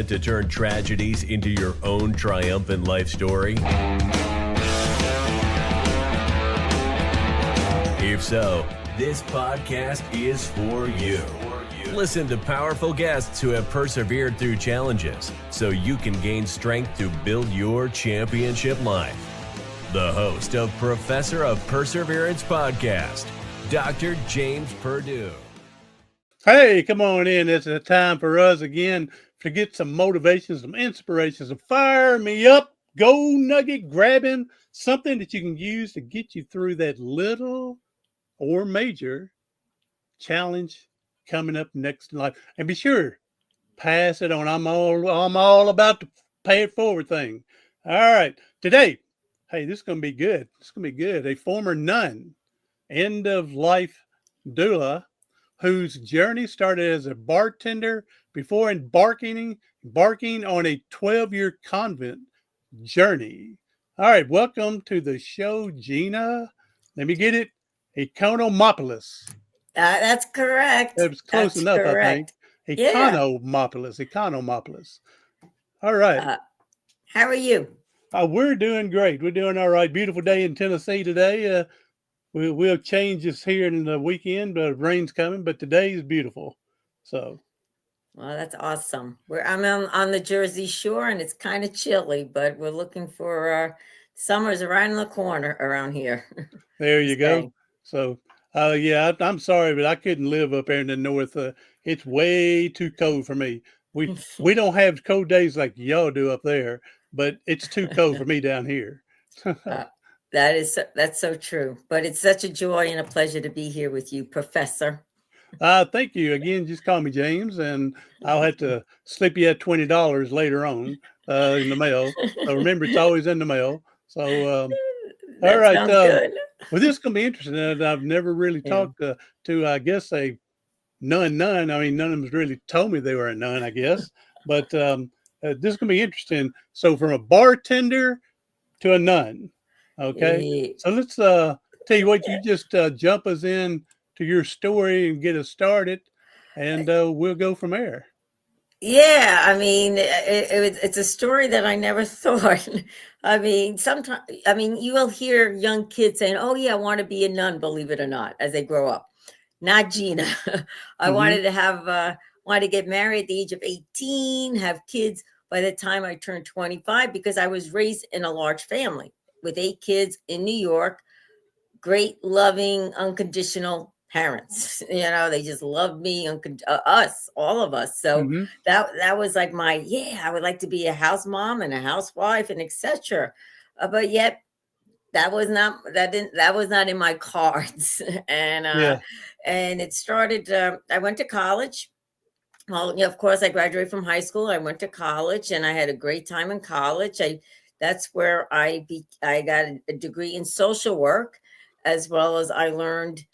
confident to turn tragedies into your own triumphant life story? If so, this podcast is for you. Listen to powerful guests who have persevered through challenges so you can gain strength to build your championship life. The host of Professor of Perseverance podcast, Dr. James Perdue. Hey, come on in. It's a time for us again to get some motivation, some inspiration, some fire me up, go nugget grabbing, something that you can use to get you through that little or major challenge coming up next in life. And be sure, pass it on. I'm all about the pay it forward thing. All right. Today, hey, this is going to be good. It's going to be good. A former nun, end of life doula, whose journey started as a bartender before embarking on a 12-year convent journey. All right, welcome to the show, Gina. Let me get it. Economopoulos. That's correct. It was close enough, correct. I think. Economopoulos. All right. How are you? We're doing great. We're doing all right. Beautiful day in Tennessee today. We'll change this here in the weekend, but rain's coming. But today is beautiful. So, well, that's awesome. I'm on the Jersey Shore, and it's kind of chilly, but we're looking for summer's around the corner around here. There you go. So, yeah, I'm sorry, but I couldn't live up there in the north. It's way too cold for me. We don't have cold days like y'all do up there, but it's too cold for me down here. That's so true. But it's such a joy and a pleasure to be here with you, Professor. Thank you again. Just call me James, and I'll have to slip you at $20 later on in the mail. So remember, it's always in the mail. So all right. Sounds good. Well, this is going to be interesting. I've never really talked to I guess, a nun. I mean, none of them really told me they were a nun, I guess. But this is going to be interesting. So from a bartender to a nun. Okay. So let's tell you what, you just jump us in to your story and get us started, and we'll go from there. Yeah, I mean, it's a story that I never thought. I mean, sometimes, you will hear young kids saying, "Oh, yeah, I want to be a nun," believe it or not, as they grow up. Not Gina. I wanted to get married at the age of 18, have kids by the time I turned 25, because I was raised in a large family with 8 kids in New York. Great, loving, unconditional parents. They just loved me, us, all of us. So that was like I would like to be a house mom and a housewife and etc. But yet that was not in my cards. And it started. I went to college. Well, of course, I graduated from high school. I went to college, and I had a great time in college. That's where I got a degree in social work, as well as I learned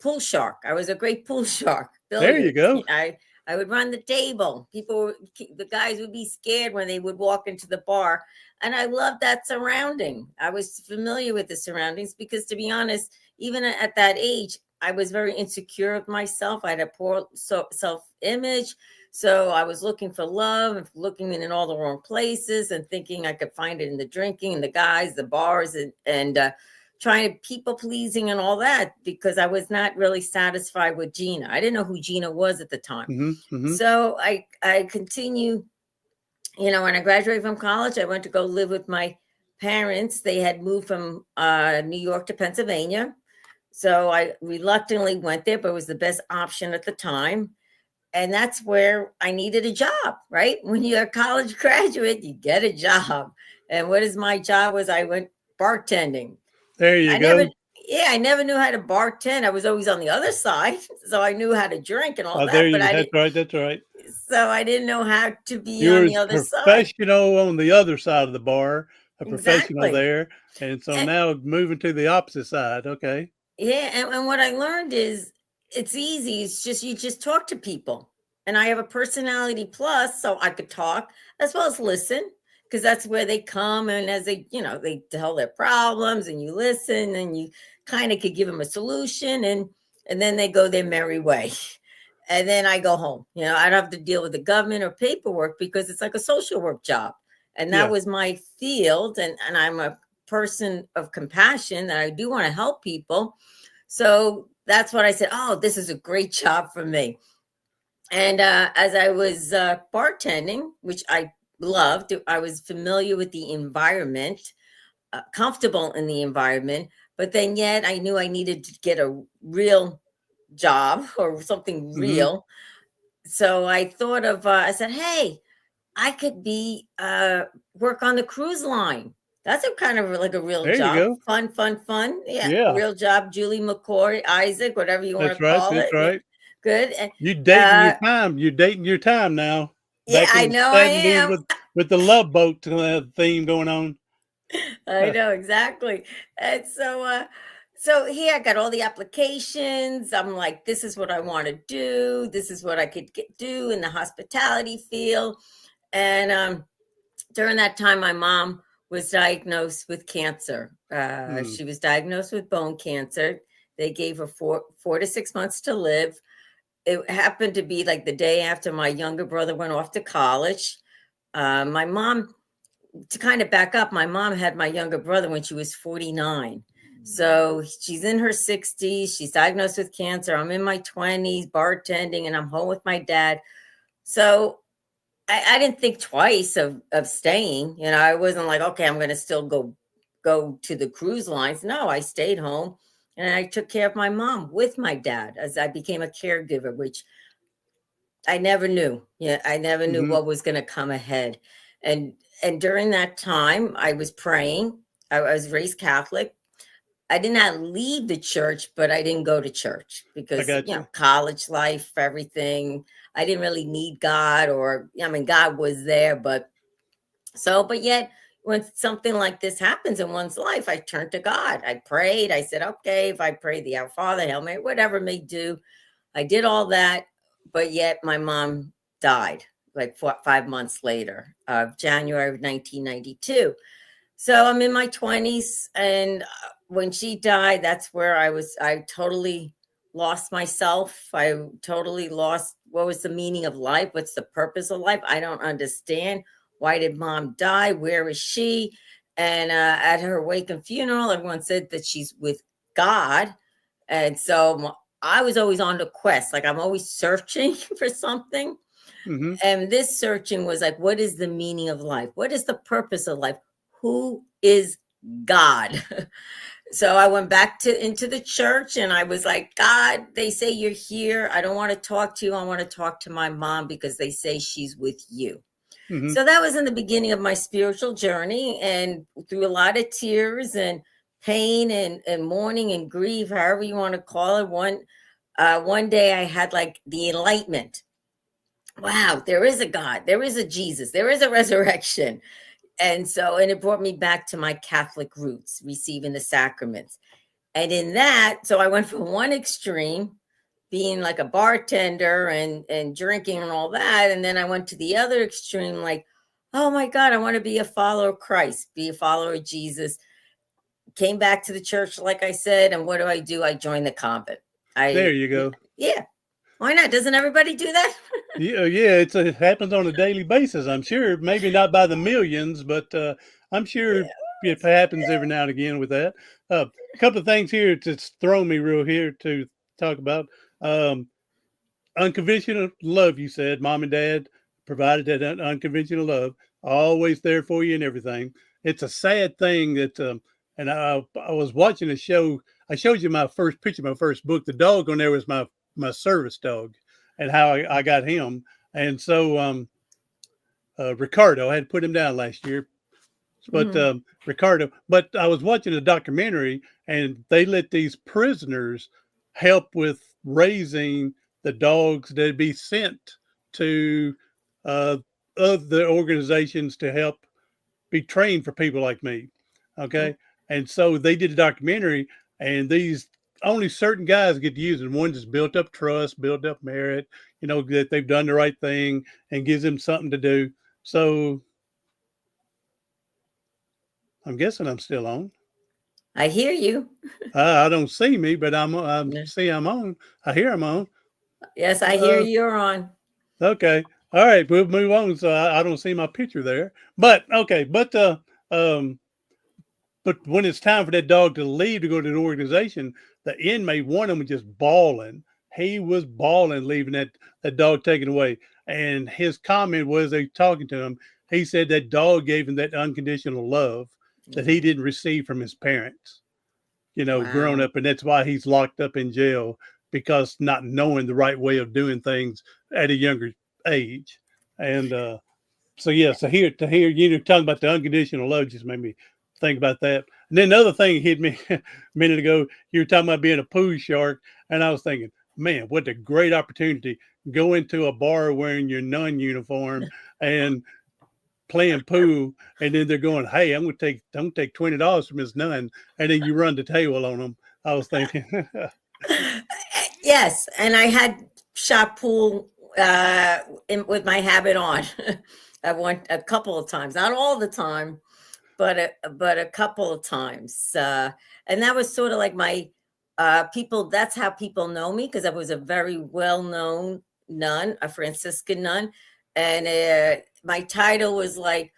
pool shark. I was a great pool shark. There you go. I would run the table. The guys would be scared when they would walk into the bar. And I loved that surrounding. I was familiar with the surroundings because, to be honest, even at that age, I was very insecure of myself. I had a poor self-image. So I was looking for love and looking in all the wrong places and thinking I could find it in the drinking and the guys, the bars, and trying to people pleasing and all that, because I was not really satisfied with Gina. I didn't know who Gina was at the time. So I continue, when I graduated from college, I went to go live with my parents. They had moved from New York to Pennsylvania. So I reluctantly went there, but it was the best option at the time. And that's where I needed a job, right? When you're a college graduate, you get a job. And what is my job was I went bartending. There you go. I never knew how to bartend. I was always on the other side. So I knew how to drink and all that. That's right. So I didn't know how to be on the other side. Professional on the other side of the bar, a professional there. And so now moving to the opposite side. Okay. Yeah. And what I learned is it's easy. It's just, you just talk to people. And I have a personality plus, so I could talk as well as listen. Because that's where they come, and as they tell their problems, and you listen, and you kind of could give them a solution, and then they go their merry way. and then I go home. You know, I don't have to deal with the government or paperwork because it's like a social work job. And that Yeah. was my field. And I'm a person of compassion that I do want to help people. So that's what I said. Oh, this is a great job for me. And as I was bartending, which I loved, I was familiar with the environment, comfortable in the environment, but then yet I knew I needed to get a real job or something Hmm. real. So I thought of, I said, hey, I could be, work on the cruise line. That's a kind of like a real There you job. go. Fun, fun, fun. Yeah. Yeah, Real job. Julie McCoy, Isaac, whatever you want that's to right. call That's it. Yeah. right. Good. And, You dating your uh, time. You're dating your time now. yeah, Back I in the know I 70s am. with the Love Boat theme going on. I know exactly. And so so here I got all the applications. I'm like, this is what I want to do. This is what I could do in the hospitality field. And during that time, my mom was diagnosed with cancer. Mm. She was diagnosed with bone cancer. They gave her 4 to 6 months to live. It happened to be like the day after my younger brother went off to college. My mom, to kind of back up, my mom had my younger brother when she was 49. So she's in her 60s. She's diagnosed with cancer. I'm in my 20s, bartending, and I'm home with my dad. So I didn't think twice of staying. You know, I wasn't like, okay, I'm going to still go to the cruise lines. No, I stayed home and I took care of my mom with my dad as I became a caregiver, which I never knew. Yeah, I never knew Hmm. what was going to come ahead. And and during that time, I was praying. I was raised Catholic. I did not leave the church, but I didn't go to church I because, got you. college life, everything. I didn't really need God, or I mean, God was there, but yet when something like this happens in one's life, I turned to God. I prayed. I said, okay, if I pray the Our Father, Hail Mary, whatever it may do, I did all that, but yet my mom died like 5 months later, of January of 1992. So I'm in my 20s, and when she died, that's where I totally lost myself. I totally lost what was the meaning of life? What's the purpose of life? I don't understand. Why did mom die? Where is she? And at her wake and funeral, everyone said that she's with God. And so I was always on the quest. Like I'm always searching for something. Hmm. And this searching was like, what is the meaning of life? What is the purpose of life? Who is God? So I went back to into the church and I was like, God, they say you're here. I don't want to talk to you. I want to talk to my mom because they say she's with you. Hmm. So that was in the beginning of my spiritual journey, and through a lot of tears and pain and mourning and grief, however you want to call it. One day I had like the enlightenment. Wow, there is a God, there is a Jesus, there is a resurrection. And it brought me back to my Catholic roots, receiving the sacraments. And in that, so I went from one extreme, being like a bartender and drinking and all that, and then I went to the other extreme, like, oh my God, I want to be a follower of Christ, be a follower of Jesus. Came back to the church, like I said, and what do? I joined the convent. There I you go. Yeah, why not? Doesn't everybody do that? Yeah, yeah, it happens on a daily basis. I'm sure, maybe not by the millions, but I'm sure it happens every now and again with that. A couple of things here that's thrown me real here to talk about. Um, Unconventional love, you said, mom and dad provided that unconventional love, always there for you and everything. It's a sad thing that, and I was watching a show. I showed you my first picture, my first book. The dog on there was my service dog, and how I got him. And so Ricardo, I had to put him down last year, but Mhm. Ricardo. But I was watching a documentary, and they let these prisoners help with raising the dogs that'd be sent to uh, other organizations to help be trained for people like me. Okay, and so they did a documentary, and these only certain guys get to use it. One just built up trust, built up merit, that they've done the right thing, and gives them something to do. So I'm guessing I'm still on. I hear you. I don't see me, but I'm Yeah. see I'm on. I hear I'm on. Yes, I hear Uh, you're on. okay. All right. We'll move on. So I don't see my picture there, but okay. Um, but when it's time for that dog to leave to go to the organization, the inmate, one of them was just bawling. He was bawling, leaving that dog taken away. And his comment was, they talking to him, he said that dog gave him that unconditional love that he Yeah. didn't receive from his parents, growing Wow. up. And that's why he's locked up in jail, because not knowing the right way of doing things at a younger age. And so yeah, so here to hear you talking about the unconditional love just made me think about that. And then the other thing hit me a minute ago. You were talking about being a poo shark, and I was thinking, man, what a great opportunity! Go into a bar wearing your nun uniform and playing pool, and then they're going, "Hey, I'm gonna take $20 from this nun," and then you run the table on them. I was thinking, Yes, and I had shot pool with my habit on. I went a couple of times, not all the time, but a couple of times, and that was sort of like my people. That's how people know me, because I was a very well known nun, a Franciscan nun, and my title was like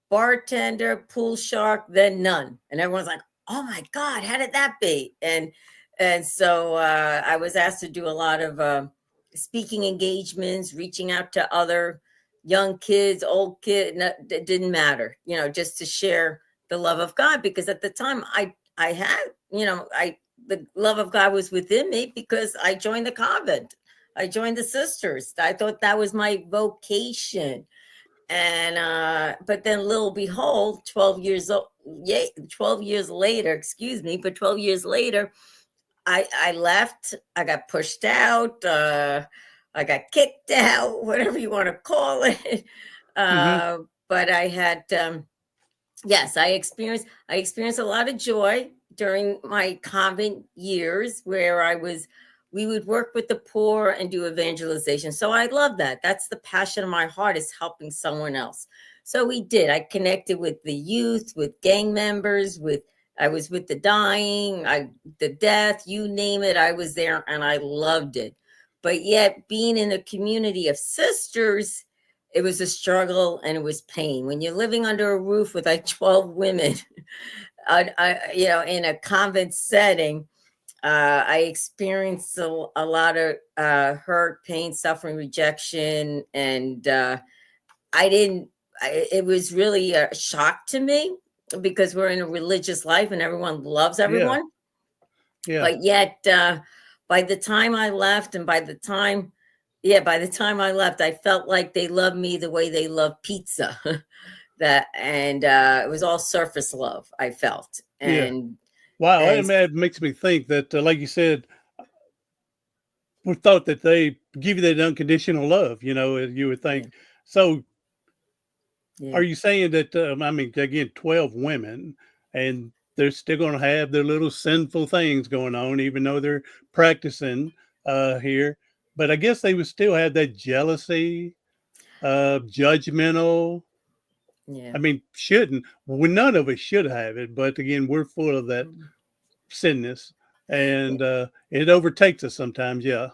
bartender, pool shark, then nun, and everyone's like, "Oh my God, how did that be?" And so I was asked to do a lot of speaking engagements, reaching out to other young kids, old kids. It didn't matter, just to share the love of God, because at the time I had, I the love of God was within me because I joined the convent. I joined the sisters. I thought that was my vocation. And but then little behold, 12 years old, yeah, 12 years later, excuse me, but 12 years later, I left. I got pushed out, I got kicked out, whatever you want to call it. hmm But I had yes, I experienced a lot of joy during my convent years, where we would work with the poor and do evangelization. So I love that. That's the passion of my heart, is helping someone else. So we did. I connected with the youth, with gang members, with I was with the dying, the death, you name it, I was there, and I loved it. But yet, being in a community of sisters, it was a struggle and it was pain. When you're living under a roof with like 12 women, in a convent setting, I experienced a lot of hurt, pain, suffering, rejection, and I didn't. It was really a shock to me, because we're in a religious life and everyone loves yeah, everyone. yeah. But yet, by the time I left, and by the time I left, I felt like they loved me the way they love pizza. That and It was all surface love, I felt, Yeah. and Wow, and it makes me think that, like you said, we thought that they give you that unconditional love, you would yeah, think. So yeah, are you saying that, I mean, again, 12 women, and they're still going to have their little sinful things going on, even though they're practicing here. But I guess they would still have that jealousy, judgmental. yeah. I mean, shouldn't, well, none of us should have it. But again, we're full of that Mm. sinness, and it overtakes us sometimes. Yeah.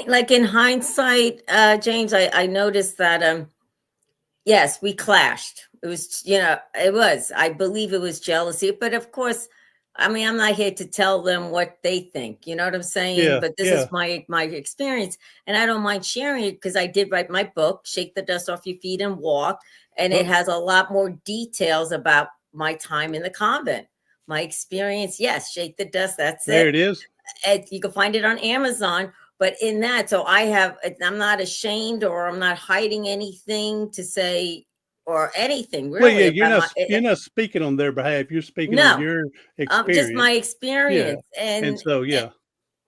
Like in hindsight, James, I noticed that yes, we clashed. It was, I believe it was jealousy, but of course, I mean, I'm not here to tell them what they think. You know what I'm saying? Yeah. But this is Yeah. my experience, and I don't mind sharing it, because I did write my book, "Shake the Dust Off Your Feet and Walk," and it Oh, has a lot more details about my time in the convent, my experience. Yes, shake the dust. That's there it. it is. You can find it on Amazon. But in that, so I'm not ashamed, or I'm not hiding anything to say, or anything Well, yeah, really about you're not speaking on their behalf. You're speaking on no, your just my experience. Yeah. experience. And And so, yeah.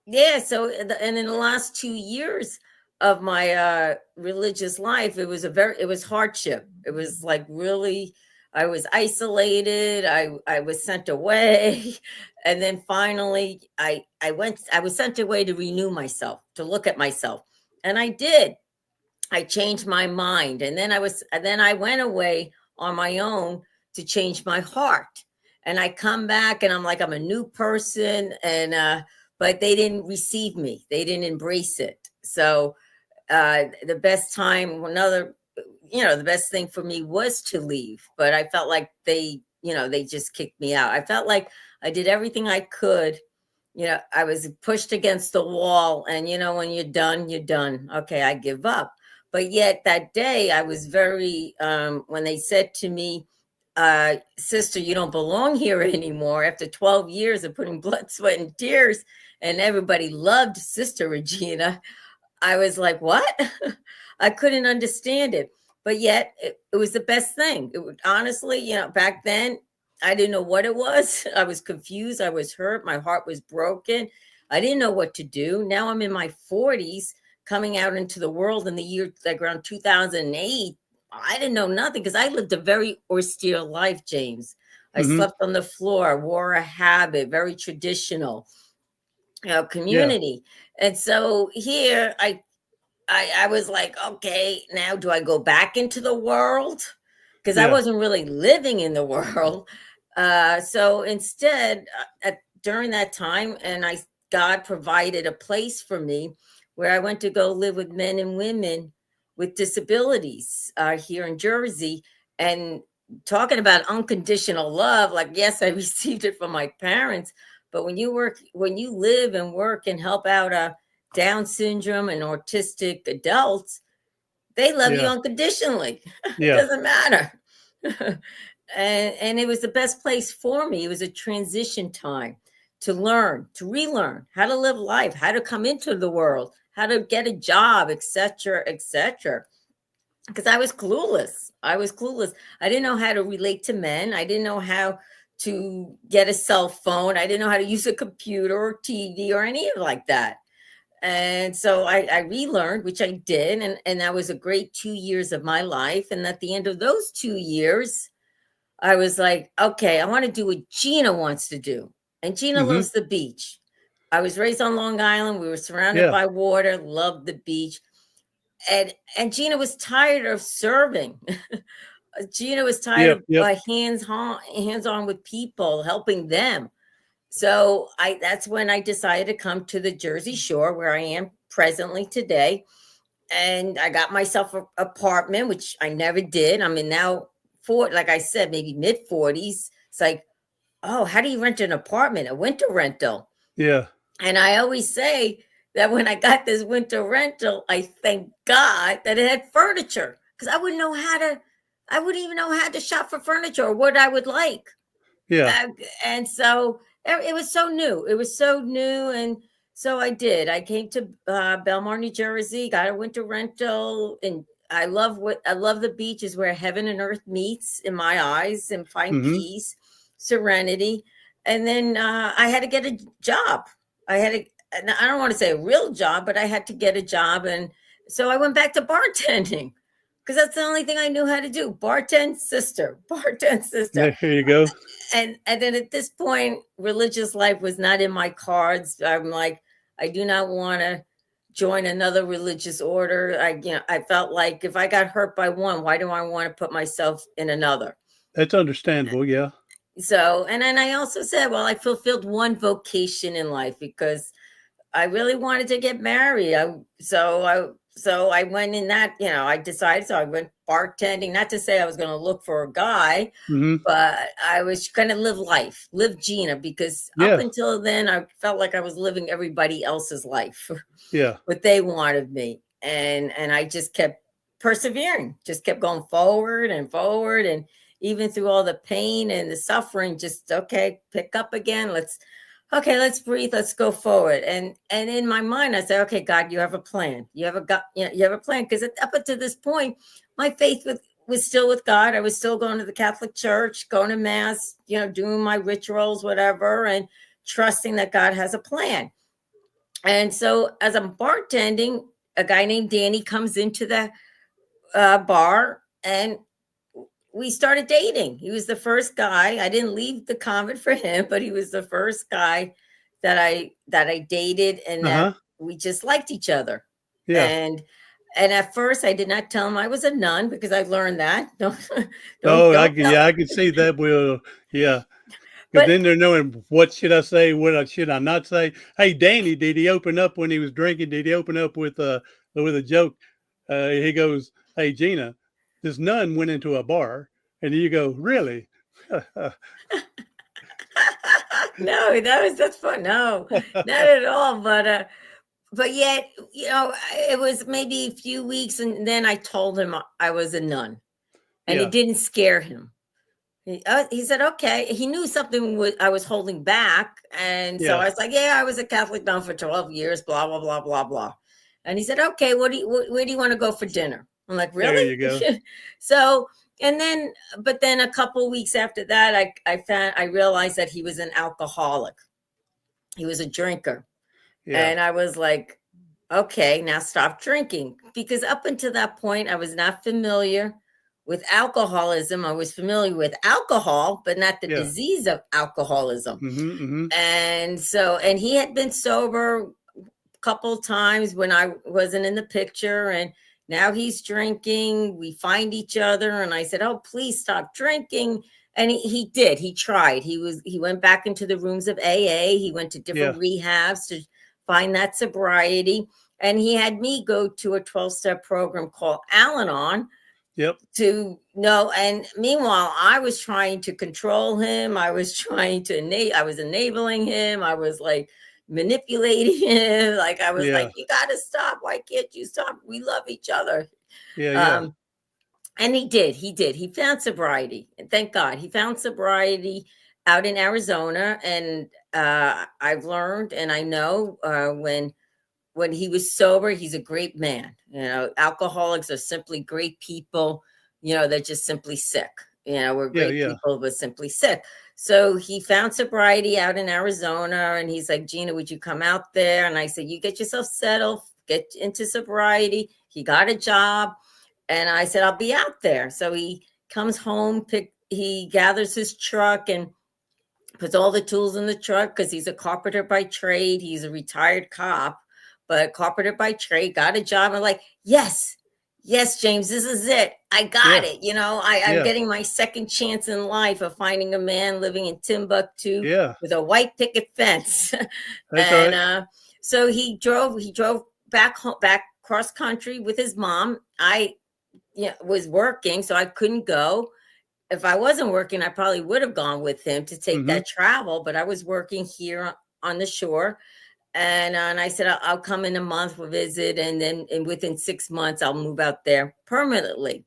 yeah, so and in the last 2 years of my religious life, it was hardship. It was like really, I was isolated. I was sent away, and then finally I was sent away to renew myself, to look at myself, and I did. I changed my mind, and then I went away on my own to change my heart. And I come back and I'm like, I'm a new person. And but they didn't receive me. They didn't embrace it. So the best time, the best thing for me was to leave, but I felt like they just kicked me out. I felt like I did everything I could. I was pushed against the wall, and when you're done, you're done. Okay, I give up. But yet that day I was very, when they said to me, sister, you don't belong here anymore after 12 years of putting blood, sweat, and tears, and everybody loved Sister Regina. I was like, what? I couldn't understand it. But yet it was the best thing. It would, honestly, back then, I didn't know what it was. I was confused. I was hurt. My heart was broken. I didn't know what to do. Now I'm in my 40s, coming out into the world in the year like around 2008. I didn't know nothing because I lived a very austere life, James. I slept on the floor, wore a habit, very traditional, community. Yeah. And so here I was like, okay, now do I go back into the world? Because I wasn't really living in the world. So instead, during that time, God provided a place for me where I went to go live with men and women with disabilities here in Jersey. And talking about unconditional love, like, yes, I received it from my parents, but when you live and work and help out Down syndrome and autistic adults, they love you unconditionally. It doesn't matter. And it was the best place for me. It was a transition time to learn, to relearn how to live life, how to come into the world, how to get a job, etc., etc. Because I was clueless. I didn't know how to relate to men. I didn't know how to get a cell phone. I didn't know how to use a computer or TV or any of like that. And so I relearned, which I did. And that was a great 2 years of my life. And at the end of those 2 years, I was like, okay, I want to do what Gina wants to do. And Gina loves the beach. I was raised on Long Island. We were surrounded by water, loved the beach. And Gina was tired of serving. Gina was tired of hands-on with people, helping them. So that's when I decided to come to the Jersey Shore, where I am presently today. And I got myself an apartment, which I never did. I mean, now, like I said, maybe mid-40s. It's like, oh, how do you rent an apartment? A winter rental. Yeah. And I always say that when I got this winter rental, I thank God that it had furniture, because I wouldn't even know how to shop for furniture or what I would like. Yeah. And so it was so new. And so I did. I came to Belmar, New Jersey, got a winter rental, and I love the beach, is where heaven and earth meets in my eyes, and find peace, serenity. And then I had to get a job. I don't want to say a real job, but I had to get a job. And so I went back to bartending, because that's the only thing I knew how to do. Bartend sister. There you go. And then at this point, religious life was not in my cards. I'm like, I do not want to join another religious order. I felt like if I got hurt by one, why do I want to put myself in another? That's understandable. Yeah. So, and then I also said, well, I fulfilled one vocation in life, because I really wanted to get married. So I went in that, I decided, so I went bartending, not to say I was going to look for a guy, but I was going to live Gina, because up until then, I felt like I was living everybody else's life. Yeah. What they wanted me. And I just kept persevering, just kept going forward. And even through all the pain and the suffering, just, okay, pick up again. Let's breathe. Let's go forward. And in my mind, I said, okay, God, you have a plan. You have a plan. Because up until this point, my faith was still with God. I was still going to the Catholic Church, going to mass, doing my rituals, whatever, and trusting that God has a plan. And so as I'm bartending, a guy named Danny comes into the bar, and we started dating. He was the first guy. I didn't leave the convent for him, but he was the first guy that I dated, and that we just liked each other. Yeah. And at first I did not tell him I was a nun, because I learned that. I can see that. Yeah. Because then they're knowing what should I say, should I not say. Hey, Danny, did he open up when he was drinking? Did he open up with a joke? He goes, "Hey, Gina, this nun went into a bar," and you go, "Really?" No, that's fun. No, not at all. But yet, it was maybe a few weeks, and then I told him I was a nun, and it Yeah, didn't scare him. He said, okay. He knew something I was holding back. And so yeah. I was like, yeah, I was a Catholic nun for 12 years, blah, blah, blah, blah, blah. And he said, okay, where do you want to go for dinner? I'm like, There really? you go. So, but then a couple of weeks after that, I realized that he was an alcoholic. He was a drinker. Yeah, And I was like, okay, now stop drinking. Because up until that point, I was not familiar with alcoholism. I was familiar with alcohol, but not the yeah. disease of alcoholism. Mm-hmm. And he had been sober a couple times when I wasn't in the picture. And now he's drinking. We find each other. And I said, oh, please stop drinking. And he did. He tried. He went back into the rooms of AA. He went to different Yeah. rehabs to find that sobriety. And he had me go to a 12-step program called Al-Anon Yep. to know. And meanwhile, I was trying to control him. I was trying to I was enabling him. I was like manipulating him. Like I was Yeah. like, you got to stop. Why can't you stop? We love each other. Yeah. Yeah. And he did. He found sobriety. And thank God he found sobriety out in Arizona. And I've learned, and I know when he was sober, he's a great man. Alcoholics are simply great people. They're just simply sick. We're Yeah. great Yeah. people, but simply sick. So he found sobriety out in Arizona, and he's like, Gina, would you come out there? And I said, you get yourself settled, get into sobriety. He got a job. And I said, I'll be out there. So he comes home, he gathers his truck and puts all the tools in the truck because he's a carpenter by trade. He's a retired cop, but carpenter by trade, got a job. I'm like, yes, James, this is it. I got Yeah. it. I'm Yeah. getting my second chance in life of finding a man living in Timbuktu Yeah. with a white picket fence. That's right. And so he drove back home, back cross country with his mom. I was working, so I couldn't go. If I wasn't working, I probably would have gone with him to take Mm-hmm. that travel, but I was working here on the shore. And I said, I'll come in a month for visit. And then within 6 months, I'll move out there permanently.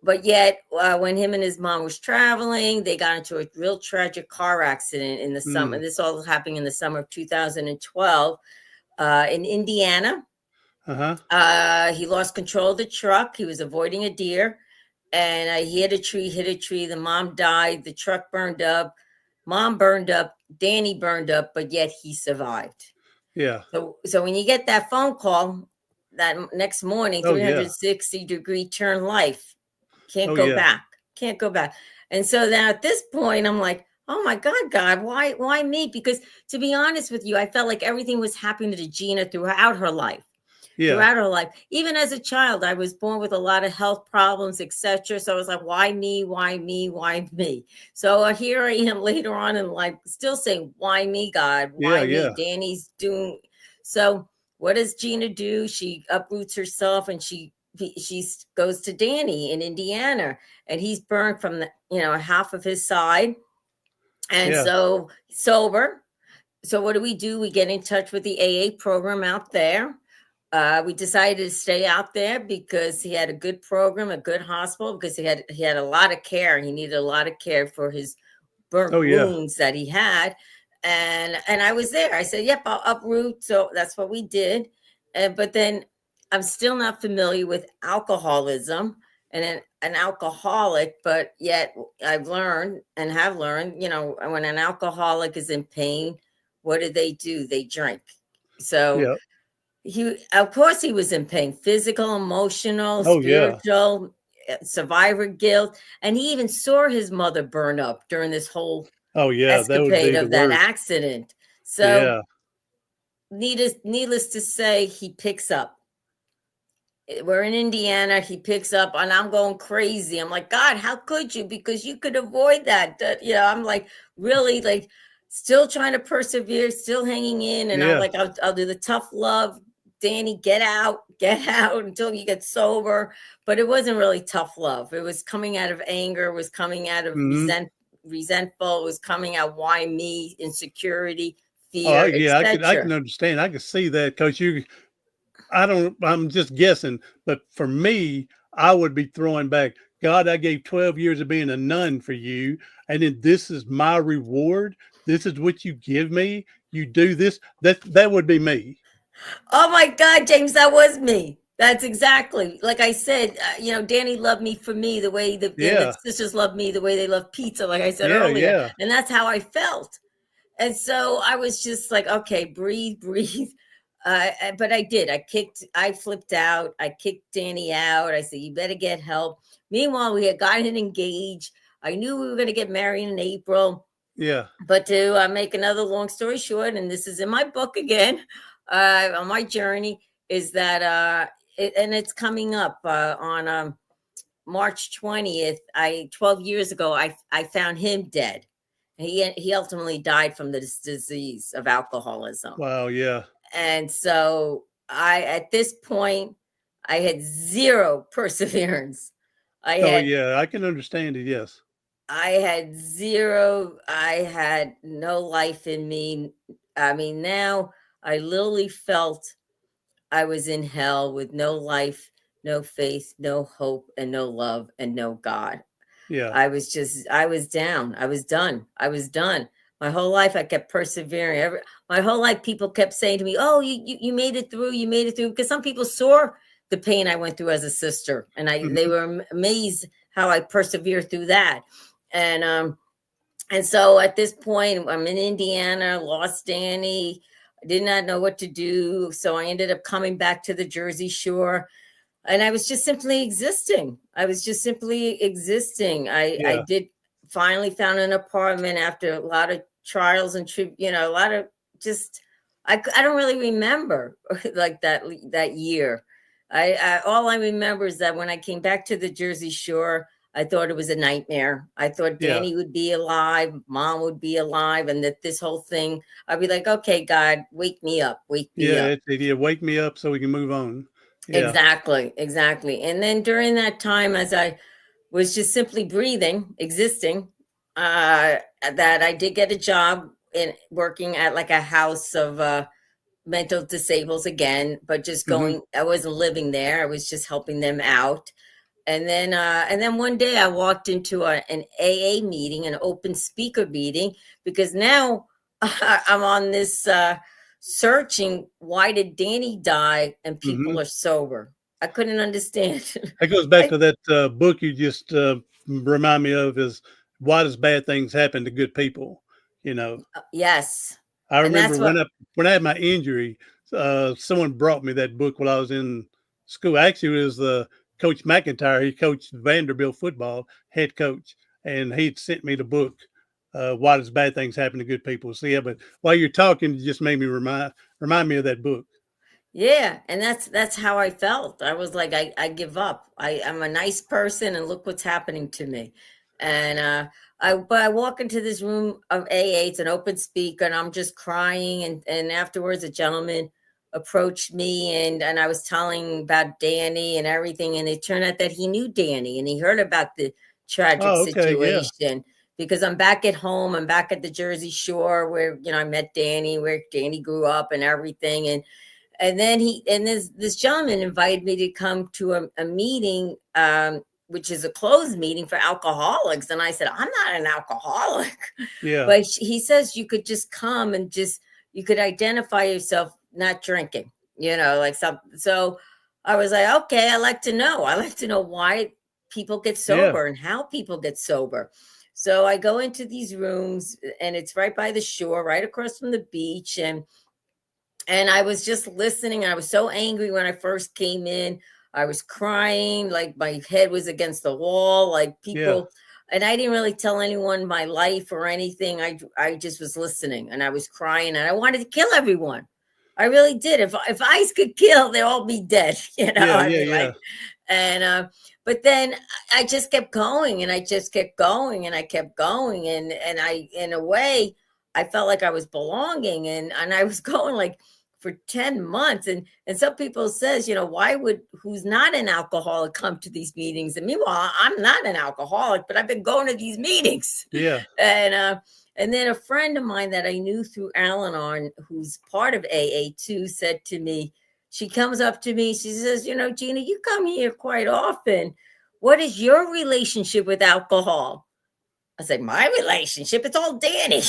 But yet, when him and his mom was traveling, they got into a real tragic car accident in the summer. This all happening in the summer of 2012 in Indiana. Uh-huh. He lost control of the truck. He was avoiding a deer, and he hit a tree. The mom died. The truck burned up. Mom burned up. Danny burned up, but yet he survived. Yeah. So when you get that phone call that next morning, Oh yeah. 360-degree turn life, can't Oh go yeah. back. Can't go back. And so then at this point, I'm like, oh my God, why me? Because to be honest with you, I felt like everything was happening to Gina throughout her life. Yeah. Even as a child, I was born with a lot of health problems, etc. So I was like, why me? So here I am later on in life, still saying, why me, God? Why me? Yeah. Danny's doing. So what does Gina do? She uproots herself and she goes to Danny in Indiana, and he's burned from the half of his side, and Yeah. so sober. So what do? We get in touch with the AA program out there. We decided to stay out there because he had a good program, a good hospital, because he had a lot of care. He needed a lot of care for his burnt Oh yeah. wounds that he had. And I was there. I said, yep, I'll uproot. So that's what we did. But then I'm still not familiar with alcoholism and an alcoholic, but yet I've learned and have learned, when an alcoholic is in pain, what do? They drink. So Yeah. of course he was in pain, physical, emotional, Oh yeah. spiritual, survivor guilt. And he even saw his mother burn up during this whole Oh yeah. That would escapade be the of that worst. accident. So Yeah. needless to say, he picks up. we're in Indiana. He picks up, and I'm going crazy. I'm like, God, how could you? Because you could avoid that. I'm like, really, like, still trying to persevere, still hanging in. And I'm Yeah. like, I'll do the tough love. Danny, get out until you get sober. But it wasn't really tough love. It was coming out of anger. It was coming out of Hmm. resentful. It was coming out, why me, insecurity, Oh, fear, yeah. I can etc. understand. I can see that because I'm just guessing, but for me, I would be throwing back, God, I gave 12 years of being a nun for you. And then this is my reward. This is what you give me. You do this. That would be me. Oh my God, James, that was me. That's exactly like I said. Danny loved me for me the way and the Yeah. sisters loved me the way they love pizza, like I said Yeah. earlier, Yeah. and that's how I felt. And so I was just like, okay, breathe, breathe. But I did. I flipped out. I kicked Danny out. I said, you better get help. Meanwhile, we had gotten engaged. I knew we were going to get married in April. Yeah. But to make another long story short, and this is in my book again, on my journey, is that, and it's coming up on March 20th. 12 years ago, I found him dead. He ultimately died from this disease of alcoholism. Wow. Yeah. And so at this point, I had zero perseverance. I Oh, had yeah. I can understand it. Yes. I had no life in me. I mean, now I literally felt I was in hell with no life, no faith, no hope, and no love, and no God. Yeah. I was down. I was done. I was done. My whole life, I kept persevering. My whole life, people kept saying to me, "Oh, you made it through. You made it through." Because some people saw the pain I went through as a sister, and they Hmm. were amazed how I persevered through that. And so at this point, I'm in Indiana, lost Danny. I did not know what to do. So I ended up coming back to the Jersey Shore, and I was just simply existing. I was just simply existing. I Yeah. did finally found an apartment after a lot of trials and a lot of just I don't really remember like that year. All I remember is that when I came back to the Jersey Shore, I thought it was a nightmare. I thought Yeah. Danny would be alive, Mom would be alive, and that this whole thing, I'd be like, okay, God, wake me up, wake me Yeah. up. Yeah. Wake me up so we can move on. Yeah. Exactly, exactly. And then during that time, as I was just simply breathing, existing, that I did get a job in working at like a house of mental disables again, but just Hmm. I wasn't living there. I was just helping them out. And then one day I walked into an AA meeting, an open speaker meeting, because now I'm on this searching, why did Danny die and Hmm. people are sober? I couldn't understand. That goes back I, to that book you just remind me of is why does bad things happen to good people? You know, yes, I and remember that's what. when I had my injury, someone brought me that book while I was in school. Actually, it was Coach McIntyre. He coached Vanderbilt football, head coach, and he sent me the book. Why does bad things happen to good people? So yeah, but while you're talking, it just made me remind me of that book. Yeah, and that's how I felt. I was like, I give up. I'm a nice person, and look what's happening to me. And I walk into this room of AA. It's an open speaker, and I'm just crying. And afterwards, a gentleman approached me, and I was telling about Danny and everything. And it turned out that he knew Danny, and he heard about the tragic Oh, okay, yeah, situation. Because I'm back at home. I'm back at the Jersey Shore where I met Danny, where Danny grew up, and everything. And then this gentleman invited me to come to a meeting, which is a closed meeting for alcoholics. And I said, I'm not an alcoholic. yeah, But he says you could just come and you could identify yourself not drinking, like some. So I was like, okay, I like to know why people get yeah, sober and how people get sober. So I go into these rooms, and it's right by the shore, right across from the beach. And I was just listening. I was so angry when I first came in. I was crying, like my head was against the wall, like yeah, people. And I didn't really tell anyone my life or anything. I just was listening, and I was crying, and I wanted to kill everyone. I really did. If ice could kill, they'd all be dead. Yeah, I yeah, mean, yeah. like, and but then I just kept going, and I just kept going, and I kept going, and I, in a way, I felt like I was belonging, and I was going like for 10 months, and some people says, why would who's not an alcoholic come to these meetings? And meanwhile, I'm not an alcoholic, but I've been going to these meetings, Yeah. and then a friend of mine that I knew through Al-Anon, who's part of AA too, said to me, she comes up to me, she says, Gina, you come here quite often. What is your relationship with alcohol? I said, my relationship, it's all Danny.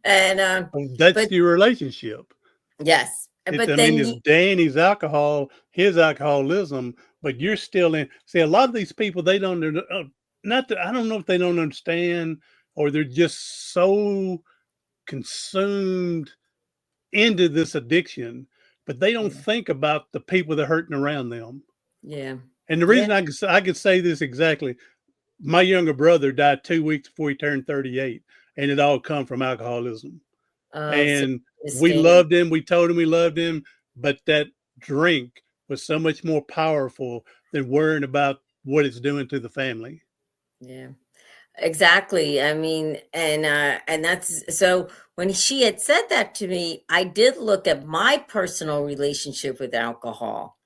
and That's but your relationship. yes. It's, But I mean, then it's Danny's alcohol, his alcoholism, but you're still in. See, a lot of these people, they don't, not that, I don't know if they don't understand or they're just so consumed into this addiction, but they don't yeah, think about the people that are hurting around them. yeah, And the yeah. reason I could say this exactly, my younger brother died 2 weeks before he turned 38, and it all come from alcoholism. So And we understand. loved him. We told him we loved him, but that drink was so much more powerful than worrying about what it's doing to the family. Yeah. Exactly. I mean, and that's so when she had said that to me, I did look at my personal relationship with alcohol.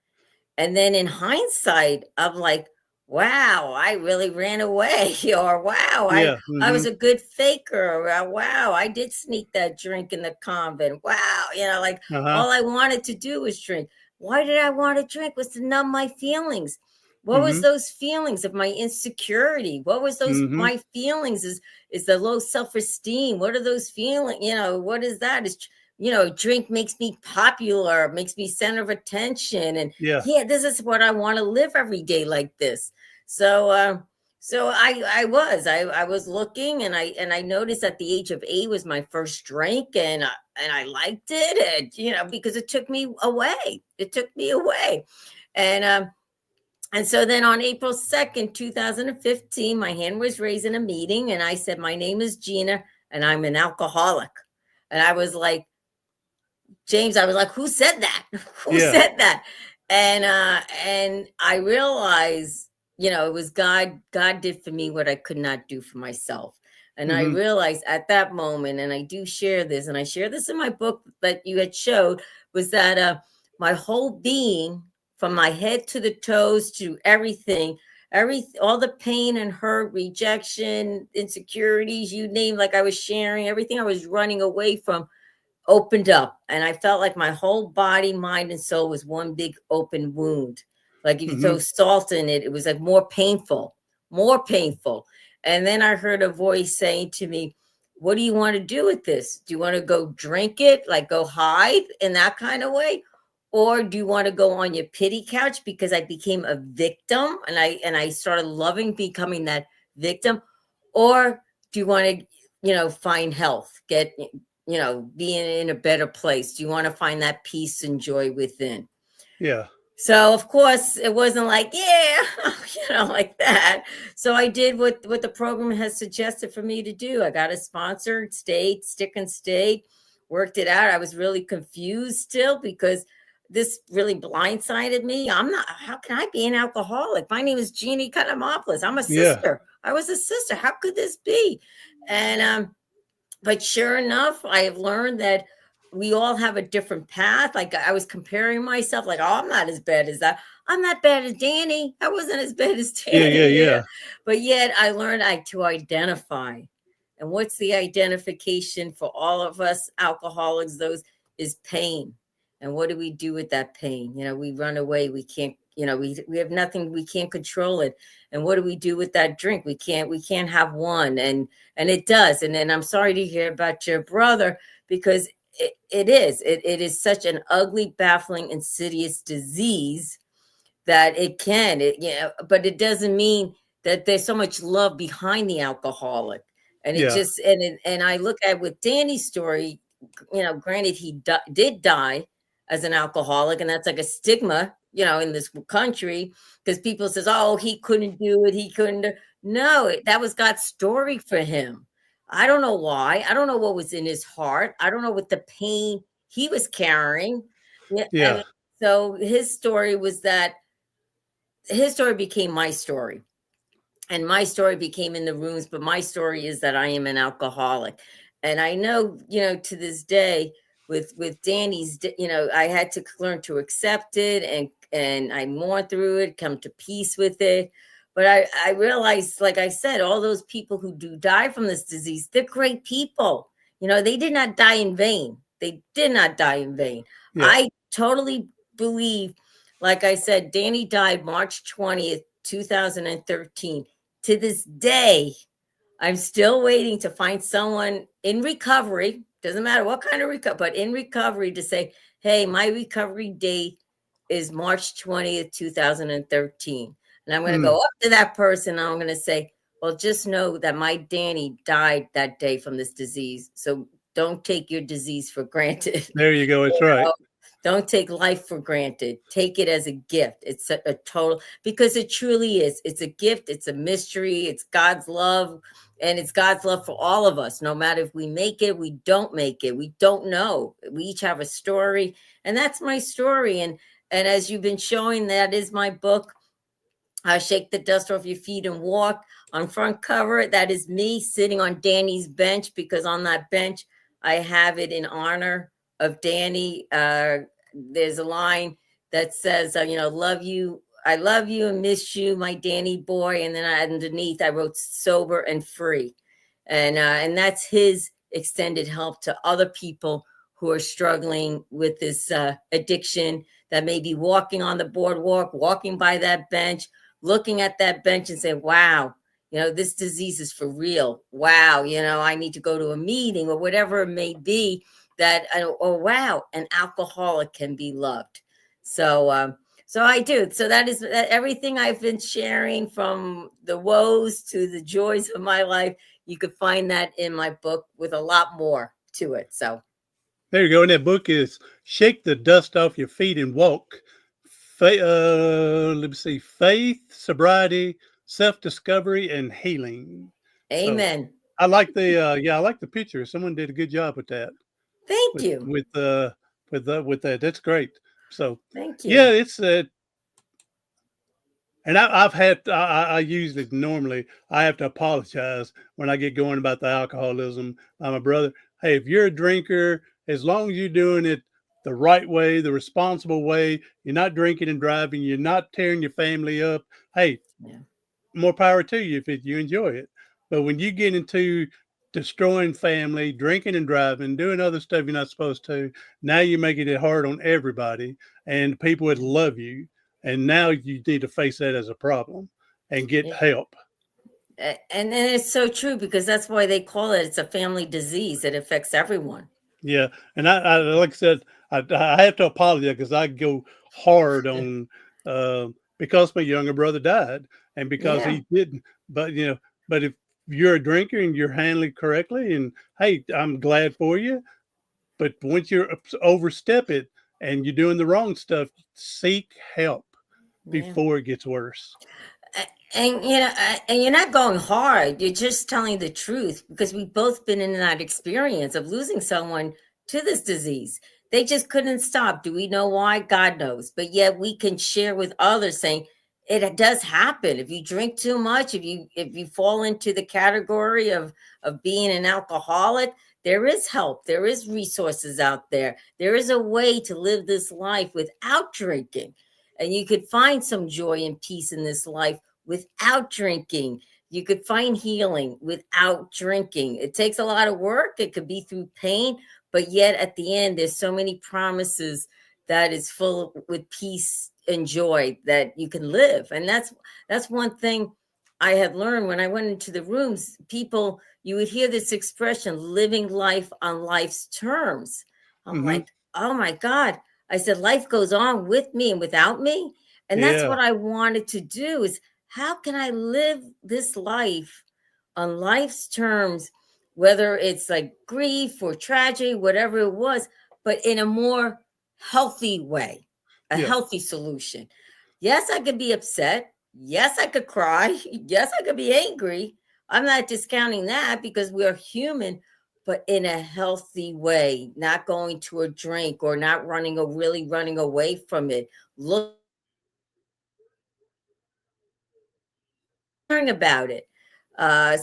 And then in hindsight, I'm like, wow, I really ran away. Or wow, Yeah. I was Hmm. a good faker. Or wow, I did sneak that drink in the convent. Wow, like Uh huh. all I wanted to do was drink. Why did I want to drink? Was to numb my feelings. What was Hmm. those feelings of my insecurity? What was those Hmm. my feelings is the low self-esteem? What are those feelings? What is that? Drink makes me popular, makes me center of attention, and Yeah. yeah, this is what I want to live every day like this. So I was looking, and I noticed at the age of 8 was my first drink, and I liked it, and because it took me away. It took me away. And um and so then on April 2nd, 2015, my hand was raised in a meeting, and I said, my name is Gina, and I'm an alcoholic. And I was like, James, I was like, who said that? Who Yeah. said that? And I realized, it was God. God did for me what I could not do for myself. And I Hmm. realized at that moment, and I do share this, and I share this in my book that you had showed, was that my whole being, from my head to the toes to everything, all the pain and hurt, rejection, insecurities, you name, like I was sharing, everything I was running away from opened up, and I felt like my whole body, mind, and soul was one big open wound. Like if you Hmm. throw salt in it, it was like more painful, more painful. And then I heard a voice saying to me, what do you want to do with this? Do you want to go drink it, like go hide in that kind of way? Or do you want to go on your pity couch? Because I became a victim, and I started loving becoming that victim. Or do you want to, find health, get being in a better place? Do you want to find that peace and joy within? Yeah. So of course it wasn't like, yeah, like that. So I did what the program has suggested for me to do. I got a sponsor, stayed, stick and stayed, worked it out. I was really confused still because this really blindsided me. I'm not, how can I be an alcoholic? My name is Gina Economopoulos. I'm a Yeah. sister. I was a sister. How could this be? And but sure enough, I have learned that we all have a different path. Like I was comparing myself, like, oh, I'm not as bad as that. I'm not bad as Danny. I wasn't as bad as Yeah. Yeah. Danny. Yeah. But yet I learned to identify. And what's the identification for all of us alcoholics? Those is pain. And what do we do with that pain? We run away. We can't, we have nothing, we can't control it. And what do we do with that drink? We can't have one. And it does. And then I'm sorry to hear about your brother, because it is such an ugly, baffling, insidious disease that but it doesn't mean that there's so much love behind the alcoholic. And it Yeah. just, and I look at with Danny's story, granted he did die as an alcoholic, and that's like a stigma, in this country, because people says, oh, he couldn't do it, he couldn't no, that was God's story for him. I don't know why. I don't know what was in his heart. I don't know what the pain he was carrying. Yeah, Yeah. and so his story was that his story became my story, and my story became in the rooms, but my story is that I am an alcoholic. And I know, to this day with Danny's, I had to learn to accept it, and I mourn through it, come to peace with it. But I realized, like I said, all those people who do die from this disease, they're great people. They did not die in vain. They did not die in vain. Yeah. I totally believe, like I said, Danny died March 20th, 2013. To this day, I'm still waiting to find someone in recovery. Doesn't matter what kind of recovery, but in recovery, to say, hey, my recovery date is March 20th, 2013. And I'm going to go up to that person and I'm going to say, well, just know that my Danny died that day from this disease. So don't take your disease for granted. There you go. It's right. Don't take life for granted. Take it as a gift. It's a total, because it truly is. It's a gift. It's a mystery. It's God's love. And it's God's love for all of us, no matter if we make it, we don't make it. We don't know. We each have a story. And that's my story. And as you've been showing, that is my book. Shake the Dust Off Your Feet and Walk. On front cover, that is me sitting on Danny's bench, because on that bench, I have it in honor of Danny. There's a line that says, love you. I love you and miss you, my Danny boy. And then underneath, I wrote sober and free. And that's his extended help to other people who are struggling with this addiction, that may be walking on the boardwalk, walking by that bench, looking at that bench and say, wow, this disease is for real. Wow. I need to go to a meeting or whatever it may be, that, oh, wow, an alcoholic can be loved. So I do. So that is everything I've been sharing, from the woes to the joys of my life. You could find that in my book, with a lot more to it. So there you go. And that book is Shake the Dust Off Your Feet and Walk. Let me see. Faith, sobriety, self-discovery, and healing. amen. So I like I like the picture. Someone did a good job with that. Thank you. With that. That's great. So Thank you. yeah, it's and I've had I usually normally I have to apologize when I get going about the alcoholism. I'm a brother. Hey, if you're a drinker, as long as you're doing it the right way, the responsible way, you're not drinking and driving, you're not tearing your family up. Hey, Yeah. more power to you if you enjoy it. But when you get into destroying family, drinking and driving, doing other stuff you're not supposed to, now you're making it hard on everybody, and people would love you. And now you need to face that as a problem and get help. And it's so true, because that's why they call it's a family disease. It affects everyone. Yeah. And I like I said, I have to apologize because I go hard on because my younger brother died and because Yeah. he didn't. But but if you're a drinker and you're handling correctly, and hey, I'm glad for you. But once you overstep it and you're doing the wrong stuff, seek help before it gets worse. And and you're not going hard. You're just telling the truth, because we've both been in that experience of losing someone to this disease. They just couldn't stop. Do we know why? God knows. But yet we can share with others, saying it does happen. If you drink too much, if you fall into the category of being an alcoholic, there is help. There is resources out there. There is a way to live this life without drinking. And you could find some joy and peace in this life without drinking. You could find healing without drinking. It takes a lot of work. It could be through pain, but yet at the end, there's so many promises that is full with peace and joy that you can live. And that's one thing I had learned when I went into the rooms. People, you would hear this expression, living life on life's terms. I'm like, oh my God. I said, life goes on with me and without me. And that's what I wanted to do, is how can I live this life on life's terms, whether it's like grief or tragedy, whatever it was, but in a more healthy way, a healthy solution. Yes, I could be upset. Yes, I could cry. Yes, I could be angry. I'm not discounting that, because we are human, but in a healthy way, not going to a drink or not running away from it. Learning about it.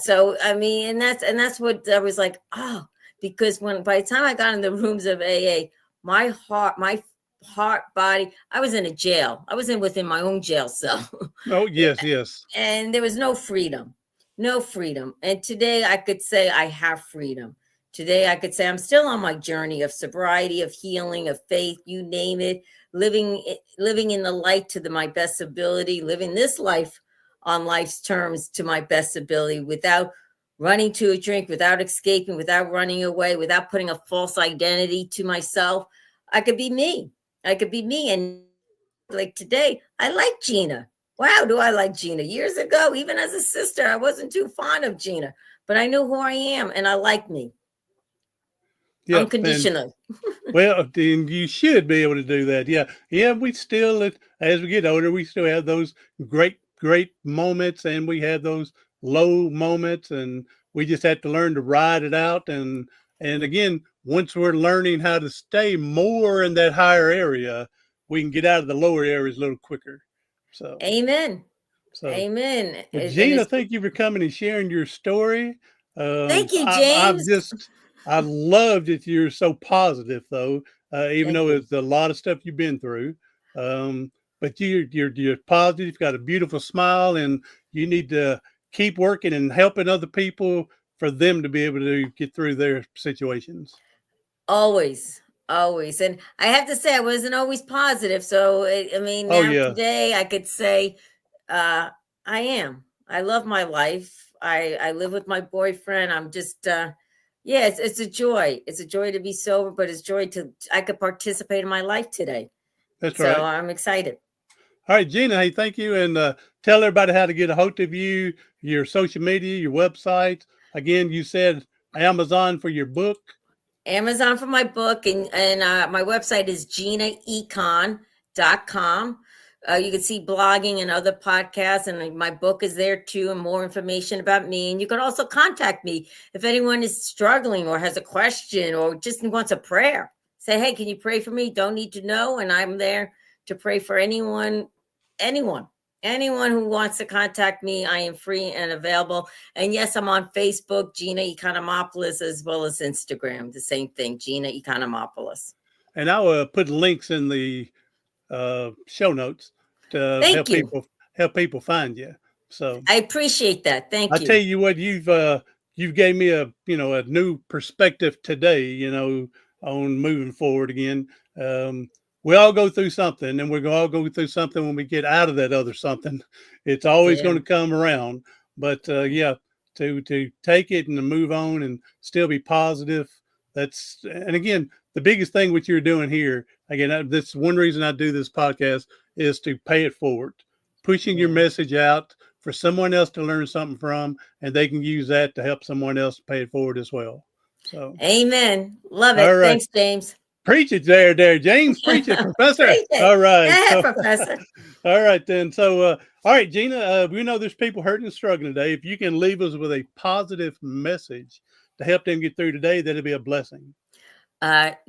So I mean, and that's what I was like, oh, because by the time I got in the rooms of AA, my heart, body, I was in a jail. I was within my own jail cell. Oh, yes, yes. And there was no freedom. No freedom. And today I could say I have freedom. Today I could say I'm still on my journey of sobriety, of healing, of faith, you name it, living in the light to my best ability, living this life on life's terms to my best ability, without running to a drink, without escaping, without running away, without putting a false identity to myself. I could be me. I could be me. And like today, I like Gina. Wow, do I like Gina? Years ago, even as a sister, I wasn't too fond of Gina, but I know who I am and I like me. Yep. Unconditional. Well, then you should be able to do that. Yeah. Yeah. We still, as we get older, we still have those great moments, and we have those low moments, and we just have to learn to ride it out. And again, once we're learning how to stay more in that higher area, we can get out of the lower areas a little quicker. So, amen. So, amen. Well, Gina, thank you for coming and sharing your story. Thank you, James. I love that you're so positive, though, even though it's a lot of stuff you've been through. But you're positive. You've got a beautiful smile, and you need to keep working and helping other people for them to be able to get through their situations. Always. And I have to say, I wasn't always positive. So, I mean, now today I could say I am. I love my life. I live with my boyfriend. I'm just, it's a joy. It's a joy to be sober, but it's joy I could participate in my life today. That's right. So I'm excited. All right, Gina, hey, thank you. And tell everybody how to get a hold of you, your social media, your website. Again, you said Amazon for your book. Amazon for my book, and my website is ginaecon.com. You can see blogging and other podcasts, and my book is there too, and more information about me. And you can also contact me if anyone is struggling or has a question or just wants a prayer. Say, hey, can you pray for me? Don't need to know. And I'm there to pray for anyone who wants to contact me. I am free and available. And yes, I'm on Facebook, Gina Economopoulos, as well as Instagram. The same thing, Gina Economopoulos. And I will put links in the show notes to help people find you. So I appreciate that. Thank you. I tell you what, you've gave me a new perspective today, on moving forward again. We all go through something, and we're going to all go through something when we get out of that other something. It's always going to come around. But to take it and to move on and still be positive. And again, the biggest thing what you're doing here, again, this one reason I do this podcast is to pay it forward, pushing your message out for someone else to learn something from, and they can use that to help someone else pay it forward as well. So, amen. Love it. Right. Thanks, James. Preach it there, James. Preach it, Professor. Preach it. All right. Yeah, Professor. All right, then. So, all right, Gina, we know there's people hurting and struggling today. If you can leave us with a positive message to help them get through today, that'll be a blessing.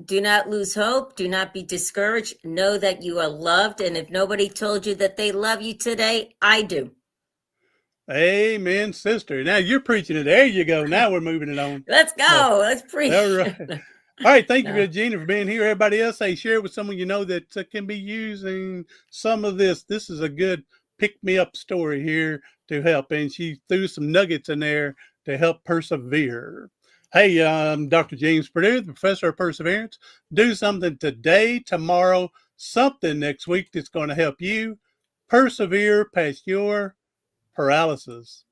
Do not lose hope. Do not be discouraged. Know that you are loved. And if nobody told you that they love you today, I do. Amen, sister. Now you're preaching it. There you go. Now we're moving it on. Let's go. Let's preach. All right. All right. Thank you, Gina, for being here. Everybody else, share it with someone you know that can be using some of this. This is a good pick-me-up story here to help. And she threw some nuggets in there to help persevere. Hey, I'm Dr. James Purdue, the professor of perseverance. Do something today, tomorrow, something next week that's going to help you persevere past your paralysis.